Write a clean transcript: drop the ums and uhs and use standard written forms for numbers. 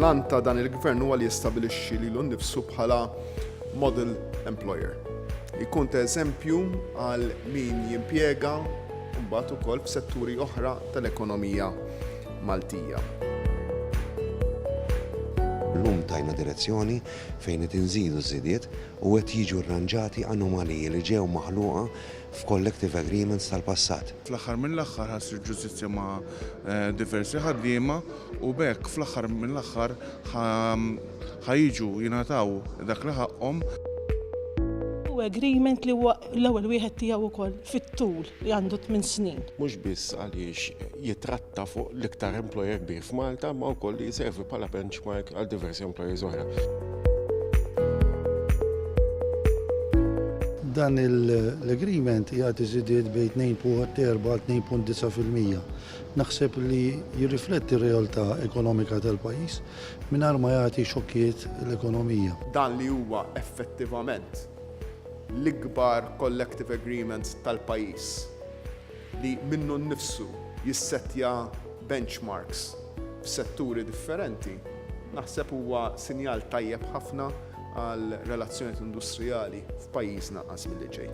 L-anta dan il-gvern huwa li jistabilixxi lilu nnifsu bħala model employer. Jkun ta' eżempju għal min jimpjega mbagħad ukoll f'setturi oħra tal-ekonomija Maltija. Llum tajna direzzjoni fejn qed inżidu żidiet u qed jiġu rranġati anomaliji li ġew maħluqa f'collective agreements tal-passat. Fl-aħħar mill-aħħar ħassir ġustizzja ma' diversi ħaddiema u bekk fl-aħħar mill-aħħar ħajġu jingħataw dak li ħaqhom. Agreement li huwa l-ewwel wieħed tiegħu wkoll fit-tul li għandu 8 snin. Mhux biss għaliex jitratta fuq l-iktar employer kbir f'Malta, ma wkoll li jservi bħala benchmark għal diversi employers oħra. Dan l-agreement jagħti żidiet bejn 2.4-2.9%. Naħseb li jirrifletti r-realtà ekonomika tal-pajjiż mingħajr ma jagħti xokkiet l-ekonomija. Dan li huwa effettivament l-ikbar collective agreement tal-pajjiż li minnu nnifsu jissettja benchmarks f'setturi differenti, naħseb huwa sinjal tajjeb ħafna għal relazzjonijiet industrijali f'pajjiżna qas milli ġej.